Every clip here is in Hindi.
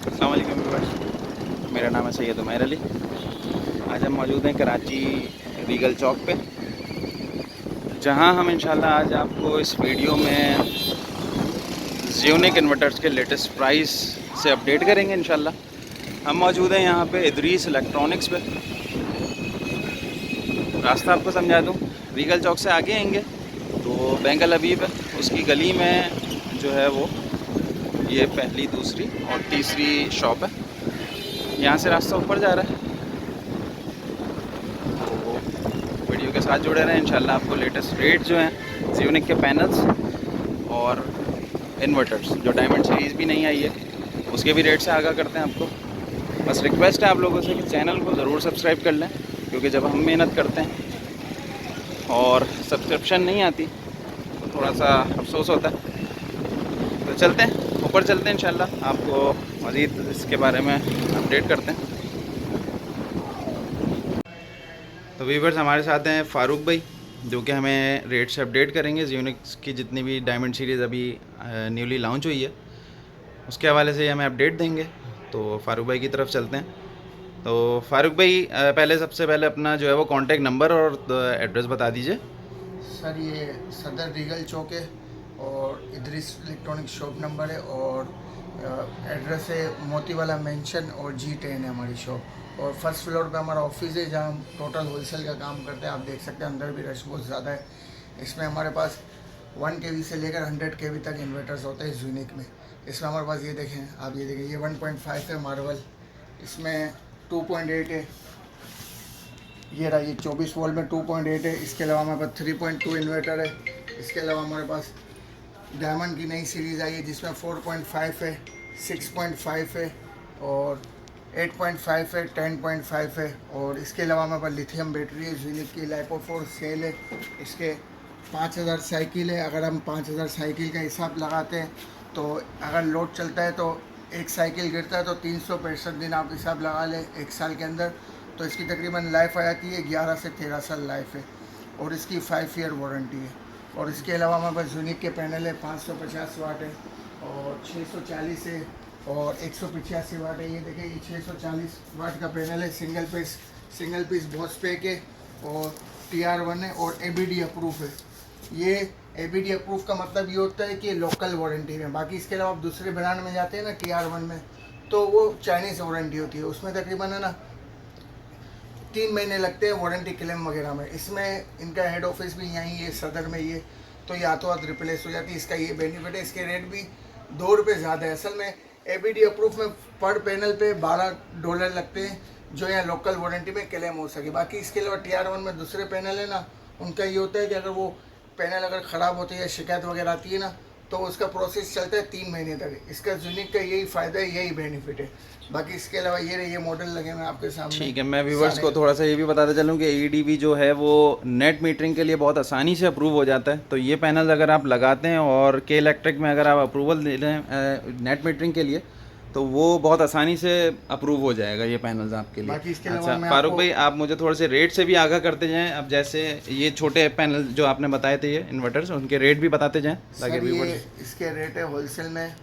अस्सलाम वालेकुम व्यूअर्स, मेरा नाम है सैयद उमैर अली। आज हम मौजूद हैं कराची रीगल चौक पे, जहां हम इंशाल्लाह आज आपको इस वीडियो में ज़्यूनिक इन्वर्टर्स के लेटेस्ट प्राइस से अपडेट करेंगे इंशाल्लाह। हम मौजूद हैं यहाँ पे इदरीस इलेक्ट्रॉनिक्स पे। रास्ता आपको समझा दूँ, रीगल चौक से आगे आएंगे तो बैंक अल हबीब है, उसकी गली में जो है वो ये पहली, दूसरी और तीसरी शॉप है। यहाँ से रास्ता ऊपर जा रहा है, तो वीडियो के साथ जुड़े रहें। इंशाल्लाह आपको लेटेस्ट रेट जो हैं ज़्यूनिक के पैनल्स और इन्वर्टर्स, जो डायमंड सीरीज़ भी नहीं आई है, उसके भी रेट से आगाह करते हैं आपको। बस रिक्वेस्ट है आप लोगों से कि चैनल को ज़रूर सब्सक्राइब कर लें, क्योंकि जब हम मेहनत करते हैं और सब्सक्रिप्शन नहीं आती तो थोड़ा सा अफसोस होता है। तो चलते हैं ऊपर, चलते हैं इंशाल्लाह आपको मज़ीद इसके बारे में अपडेट करते हैं। तो व्यूवर्स, हमारे साथ हैं फ़ारूक भाई, जो कि हमें रेट से अपडेट करेंगे ज़्यूनिक की जितनी भी डायमंड सीरीज़ अभी न्यूली लॉन्च हुई है, उसके हवाले से हमें अपडेट देंगे। तो फ़ारूक भाई की तरफ चलते हैं। तो फ़ारूक भाई, पहले सबसे पहले अपना जो है वो कॉन्टैक्ट नंबर और एड्रेस बता दीजिए। सर, ये सदर रीगल चौक है और इदरीस इलेक्ट्रॉनिक शॉप नंबर है और एड्रेस है मोतीवाला मेंशन और G10 है हमारी शॉप। और फर्स्ट फ्लोर पे हमारा ऑफिस है, जहाँ हम टोटल होलसेल का काम करते हैं। आप देख सकते हैं अंदर भी रश बहुत ज़्यादा है। इसमें हमारे पास 1 kV से लेकर 100 kV तक इन्वर्टर्स होते हैं यूनिक में। इसमें हमारे पास ये देखें, आप ये देखें, ये 1.5 है मार्वल, इसमें 2.8 है। ये रहा, ये 24 वोल्ट में 2.8 है। इसके अलावा हमारे पास 3.2 इन्वर्टर है। इसके अलावा हमारे पास डायमंड की नई सीरीज़ आई है, जिसमें 4.5 है, 6.5 है और 8.5 है, 10.5 है। और इसके अलावा हमारे पास लिथियम बैटरी है, यूनिक की लाइपोफोर सेल है। इसके 5000 साइकिल है। अगर हम 5000 साइकिल का हिसाब लगाते हैं तो अगर लोड चलता है तो एक साइकिल गिरता है तो 365 दिन आप हिसाब लगा लें एक साल के अंदर, तो इसकी तकरीबन लाइफ आ जाती है 11 से 13 साल लाइफ है। और इसकी 5 ईयर वारंटी है। और इसके अलावा हमारे पास यूनिक के पैनल है, 550 वाट है और 640 है और 185 वाट है। ये देखिए, ये 640 वाट का पैनल है, सिंगल पीस बॉस पैक है और TR1 है और ABD अप्रूव है। ये ABD अप्रूव का मतलब ये होता है कि लोकल वारंटी में। बाकी इसके अलावा आप दूसरे ब्रांड में जाते हैं ना TR1 में, तो वो चाइनीज़ वारंटी होती है, उसमें तकरीबन है ना 3 महीने लगते हैं वारंटी क्लेम वगैरह में। इसमें इनका हेड ऑफिस भी यहीं है सदर में, ये तो ये हाथों हाथ रिप्लेस हो जाती है। इसका ये बेनिफिट है। इसके रेट भी $2 ज़्यादा है। असल में ABD अप्रूव में पर पैनल पे $12 लगते हैं, जो यहाँ लोकल वारंटी में क्लेम हो सके। बाकी इसके अलावा TR1 में दूसरे पैनल है ना, उनका ये होता है कि अगर वो पैनल अगर ख़राब होती है, शिकायत वगैरह आती है ना, तो उसका प्रोसेस चलता है 3 महीने तक। इसका यूनिक का यही फ़ायदा है, यही बेनिफिट है। बाकी इसके अलावा ये मॉडल लगे मैं आपके सामने। ठीक है, मैं व्यूवर्स को थोड़ा सा ये भी बताते चलूँ कि EDB जो है वो नेट मीटरिंग के लिए बहुत आसानी से अप्रूव हो जाता है। तो ये पैनल अगर आप लगाते हैं और के इलेक्ट्रिक में अगर आप अप्रूवल ले लें नेट मीटरिंग के लिए, तो वो बहुत आसानी से अप्रूव हो जाएगा ये पैनल्स आपके लिए। बाकी इसके अच्छा अलावा फारूक भाई, आप मुझे थोड़े से रेट से भी आगाह करते जाएं। अब जैसे ये छोटे पैनल जो आपने बताए थे, ये इन्वर्टर्स, उनके रेट भी बताते जाएं ताकि ये इसके रेट है होलसेल में,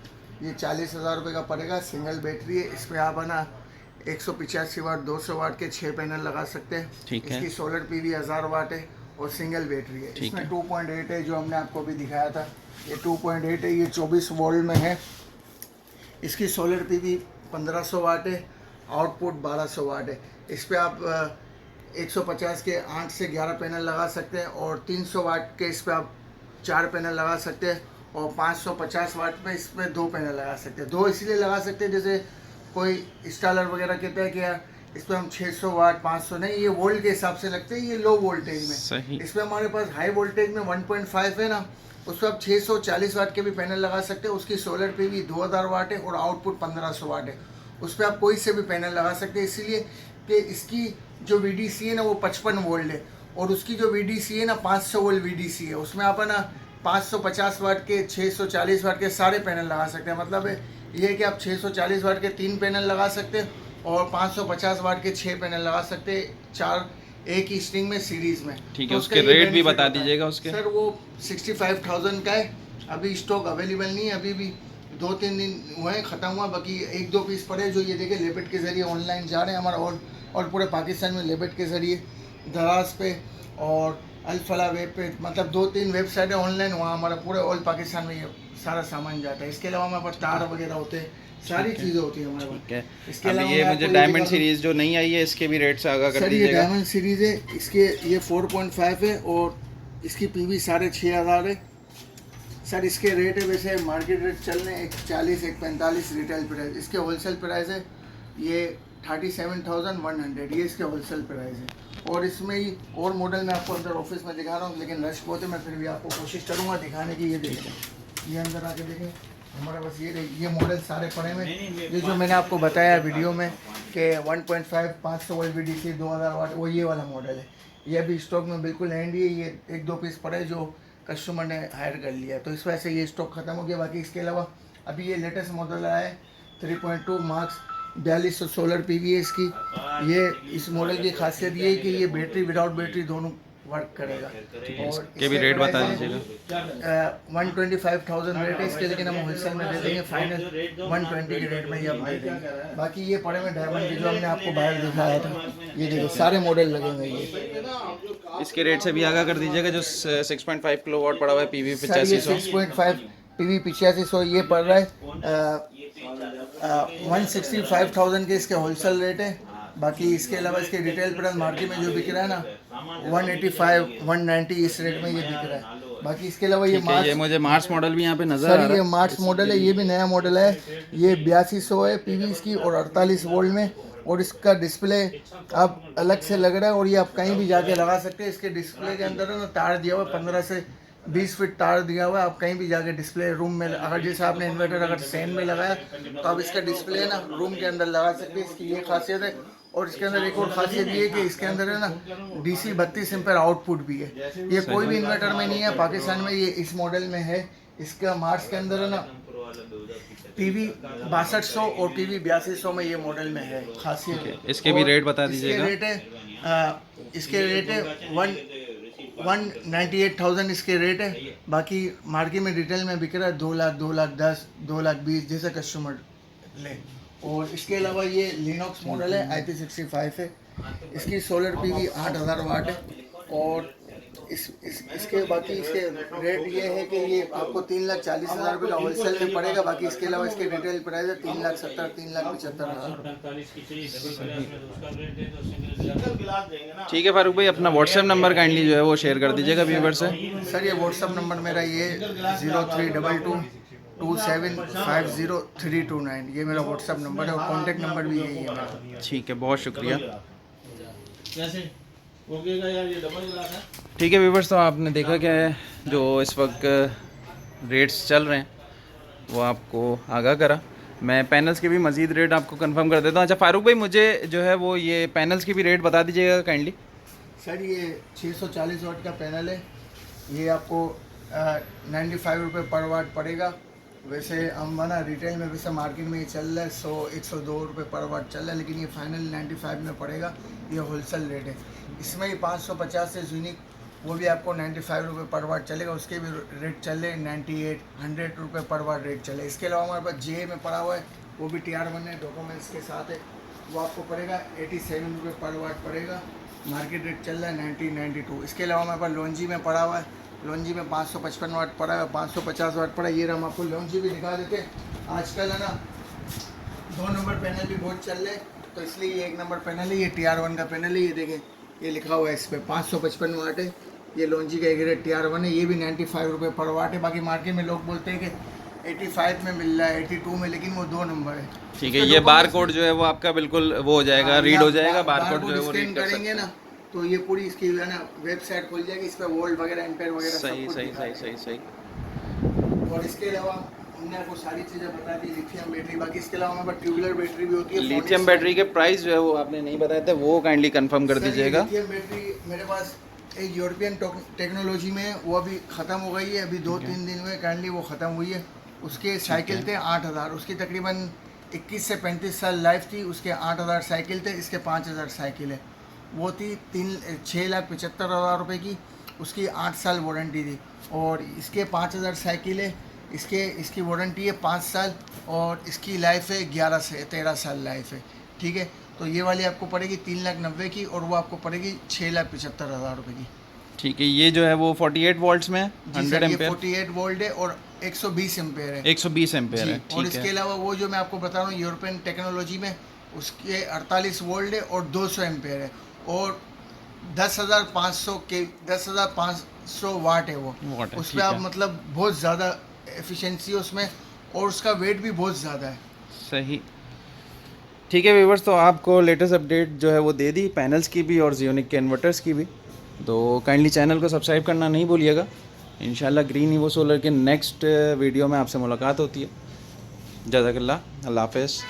ये 40,000 रुपये का पड़ेगा। सिंगल बैटरी है। इस पर आप है ना 185 वाट 200 वाट के 6 पैनल लगा सकते हैं। ठीक है। इसकी सोलर PV 1000 वाट है और सिंगल बैटरी है। ठीक इसमें है। 2.8 है, जो हमने आपको अभी दिखाया था, ये 2.8 है। ये 24 वोल्ट में है। इसकी सोलर PV 1500 वाट है, आउटपुट 1200 वाट है। इस पर आप 150 के 8 से 11 पैनल लगा सकते हैं और 300 वाट के इस पर आप 4 पैनल लगा सकते हैं और 550 वाट में इसमें 2 पैनल लगा सकते हैं। 2 इसलिए लगा सकते हैं, जैसे कोई इंस्टॉलर वगैरह कहता है कि यार इस पर हम 600 वाट 500 नहीं, ये वोल्ट के हिसाब से लगते हैं, ये लो वोल्टेज में। सही। इसमें हमारे पास हाई वोल्टेज में 1.5 है ना, उस पर आप 640 वाट के भी पैनल लगा सकते हैं। उसकी सोलर PV 2000 वाट है और आउटपुट 1500 वाट है। उस पर आप कोई से भी पैनल लगा सकते हैं, इसीलिए कि इसकी जो VDC है ना वो 55 वोल्ट है और उसकी जो VDC है ना 500 वोल्ट VDC है। उसमें आप है ना 550 वाट के 640 वाट के सारे पैनल लगा सकते हैं। मतलब है ये है कि आप 640 वाट के 3 पैनल लगा सकते हैं और 550 वाट के 6 पैनल लगा सकते हैं, 4 एक ही स्ट्रिंग में सीरीज में। ठीक तो है, उसका उसके ये रेट भी benefit बता होता है। दीजिएगा उसके। सर वो 65,000 का है, अभी स्टॉक अवेलेबल नहीं है, अभी भी 2-3 दिन हुए हैं ख़त्म हुआ, बाकी 1-2 पीस पड़े जो ये देखे लेपेट के ज़रिए ऑनलाइन जा रहे हैं हमारा, और पूरे पाकिस्तान में लेपेट के ज़रिए दराज पे और अल-फलाह वेब पे, मतलब 2-3 वेबसाइट है ऑनलाइन, वहाँ हमारा पूरे ऑल पाकिस्तान में ये सारा सामान जाता है। इसके अलावा हमारे पास तार वगैरह होते हैं, सारी चीज़ें होती हैं हमारे ठीक है। पास। इसके अब अलावा ये मैं मुझे आपको डायमंड दिखा दूं- सीरीज जो नहीं आई है इसके भी रेट से आगाह कर सर ये दीजिएगा। डायमंड सीरीज़ है, इसके ये 4.5 है और इसकी PV 6,500 है। सर इसके रेट है वैसे मार्केट रेट चल रहे हैं 140 145 रिटेल प्राइस, इसके होलसेल प्राइस है ये 37,100, ये इसके होलसेल प्राइस है। और इसमें ही और मॉडल मैं आपको अंदर ऑफिस में दिखा रहा हूँ, लेकिन रश बहुत है, मैं फिर भी आपको कोशिश करूँगा दिखाने की। ये देखें, ये अंदर आके देखें हमारा बस ये मॉडल सारे पड़े हुए हैं। ये जो मैंने आपको बताया वीडियो में कि 1.5 500 वोल्ट VDC 2000 वाट, वो ये वाला मॉडल है। ये अभी स्टॉक में बिल्कुल एंड ही है, ये 1-2 पीस पड़े जो कस्टमर ने हायर कर लिया, तो इस वजह से ये स्टॉक ख़त्म हो गया। बाकी इसके अलावा अभी ये लेटेस्ट मॉडल आया है 3.2 मार्क्स 4200 सोलर PV है इसकी। ये इस मॉडल की खासियत ये है कि ये बैटरी विदाउट बैटरी दोनों वर्क करेगा। और इसके भी रेट बता दीजिएगा। 125,000 रेट है इसके, लेकिन हम होलसेल में दे देंगे फाइनल 120 के रेट में ही हम दे देंगे। बाकी ये पड़े में डायमंड के जो हमने आपको बाहर दिखाया था, ये देखो सारे मॉडल लगे हुए हैं ये। इसके रेट से भी आगाह कर दीजिएगा। जो 6.5 किलोवाट पड़ा हुआ है PV सर ये 8500। 6.5 PV 8500 ये पड़ रहा है 165,000 के इसके होलसेल रेट है। बाकी इसके अलावा इसके रिटेल प्राइस मार्केट में जो बिक रहा है ना 185 190 इस रेट में ये बिक रहा है। बाकी इसके अलावा ये मार्च, ये मुझे मार्च मॉडल भी यहाँ पे नजर आ सर रहा ये है। मार्च मॉडल है, ये भी नया मॉडल है। ये 8200 है PV इसकी और 48 वोल्ट में, और इसका डिस्प्ले अब अलग से लग रहा है और ये आप कहीं भी जाके लगा सकते हैं। इसके डिस्प्ले के अंदर है ना तार दिया हुआ है, 15 से 20 फीट तार दिया हुआ है। आप कहीं भी जाके डिस्प्ले रूम में, अगर जैसे आपने इन्वर्टर अगर फैन में लगाया तो आप इसका डिस्प्ले है ना रूम के अंदर लगा सकते हैं, इसकी ये खासियत है। और इसके अंदर एक और खासियत ये है कि इसके अंदर है ना DC 32 एम्पेयर आउटपुट भी है। ये कोई भी इन्वर्टर में नहीं है पाकिस्तान में, ये इस मॉडल में है। इसका मार्च के अंदर है ना PV 6200 और PV 8200 में ये मॉडल में है खासियत है। इसके भी रेट बता दीजिएगा। इसके रेट है 198,000 इसके रेट है। बाकी मार्केट में रिटेल में बिक रहा है 2 लाख 2 लाख 10 2 लाख 20 जैसे कस्टमर ले। और इसके अलावा ये लिनॉक्स मॉडल है IP65 है, इसकी सोलर PV 8,000 वाट है। और इसके बाकी इसके रेट ये है कि ये आपको 3,40,000 रुपये का होलसेल में पड़ेगा। बाकी इसके अलावा इसके रिटेल प्राइस है 3,70,000 3,75,000। ठीक है फारूक भाई, अपना व्हाट्सएप नंबर काइंडली जो है वो शेयर कर दीजिएगा व्यूवर से। सर ये व्हाट्सअप नंबर मेरा ये 03222750 ये मेरा व्हाट्सअप नंबर है और कॉन्टेक्ट नंबर भी यही है मेरा। ठीक है, बहुत शुक्रिया। ठीक है व्यूवर्स, तो आपने देखा क्या है जो इस वक्त रेट्स चल रहे हैं वो आपको आगाह करा। मैं पैनल्स के भी मज़ीद रेट आपको कंफर्म कर देता हूँ। अच्छा फारूक भाई, मुझे जो है वो ये पैनल्स की भी रेट बता दीजिएगा काइंडली। सर ये 640 वाट का पैनल है, ये आपको 95 रुपये पर वाट पड़ेगा। वैसे हम ना रिटेल में वैसे मार्केट में ये चल रहा है 100-102 रुपये पर वाट चल रहा है, लेकिन ये फाइनल 95 में पड़ेगा। ये होलसेल रेट है। इसमें ही 550 से यूनिक वो भी आपको 95 रुपये पर वाट चलेगा, उसके भी रेट चले 98-100 रुपये पर वाट रेट चले। इसके अलावा हमारे पास JA में पड़ा हुआ है, वो भी TR1 है, डॉक्यूमेंट्स के साथ है, वो आपको पड़ेगा 87 रुपये पर वाट पड़ेगा। मार्केट रेट चल रहा है 90-92। इसके अलावा हमारे पास लॉन्जी में पड़ा हुआ है, लॉन्जी में 555 वाट पड़ा है, 550 वाट पड़ा है। ये हम आपको लॉन्जी भी दिखा देते हैं। आजकल है ना 2 नंबर पैनल भी बहुत चल रहे हैं, तो इसलिए ये 1 नंबर पैनल है, ये TR1 का पैनल है। ये देखें, ये लिखा हुआ है इस पर 555 वाट है। ये लॉन्जी का एक रेट TR1 है, ये भी 95 रुपये पर वाट है। बाकी मार्केट में लोग बोलते हैं कि 85 में मिल रहा है 82 में, लेकिन वो 2 नंबर है। ठीक है, ये बार कोड जो है वो आपका बिल्कुल वो हो जाएगा, रीड हो जाएगा। बार कोड जो है वो स्कैन रीड कर करेंगे सकते ना तो ये पूरी इसकी है ना वेबसाइट खुल जाएगी, इस पर वोल्ट वगैरह एम्पेयर वगैरह सब सही कुछ सही दिखा सही है। सही सही। और इसके अलावा हमने आपको सारी चीज़ें बता दी, लिथियम बैटरी। बाकी इसके अलावा हमारे पास ट्यूबुलर बैटरी भी होती है। लिथियम बैटरी के प्राइस जो है वो आपने नहीं बताए थे, वो काइंडली कंफर्म कर दीजिएगा। लिथियम बैटरी मेरे पास एक यूरोपियन टेक्नोलॉजी में है, वो अभी ख़त्म हो गई है, अभी 2-3 दिन में काइंडली वो ख़त्म हुई है। उसके साइकिल थे 8,000, उसकी तकरीबन 21 से 35 साल लाइफ थी। उसके 8,000 साइकिल थे, इसके 5,000 साइकिल है। वो थी 6,75,000 रुपये की, उसकी 8 साल वारंटी थी। और इसके 5,000 साइकिल है, इसकी वारंटी है 5 साल और इसकी लाइफ है 11 से 13 साल लाइफ है। ठीक है, तो ये वाली आपको पड़ेगी 3,90,000 की और वो आपको पड़ेगी 6,75,000 रुपये की। ठीक है, ये जो है वो 48 वोल्ट्स में है, जी 100 सर, ये एम्पेयर, 48 वोल्ट है और 120 एम्पेयर है 120 एम्पेयर जी। है। और ठीक इसके है, अलावा वो जो मैं आपको बता रहा हूँ यूरोपियन टेक्नोलॉजी में, उसके 48 वोल्ट है और 200 एम्पेयर है और 10,500 वाट है वो। वाट है, उस ठीक पर आप है। मतलब बहुत ज़्यादा एफिशिएंसी है उसमें और उसका वेट भी बहुत ज़्यादा है। सही। ठीक है व्यूवर्स, तो आपको लेटेस्ट अपडेट जो है वो दे दी पैनल्स की भी और ज़ियोनिक के इन्वर्टर्स की भी। तो काइंडली चैनल को सब्सक्राइब करना नहीं भूलिएगा। इंशाल्लाह ग्रीन ईवो सोलर के नेक्स्ट वीडियो में आपसे मुलाकात होती है। जज़ाकल्लाह, अल्लाह हाफ़िज़।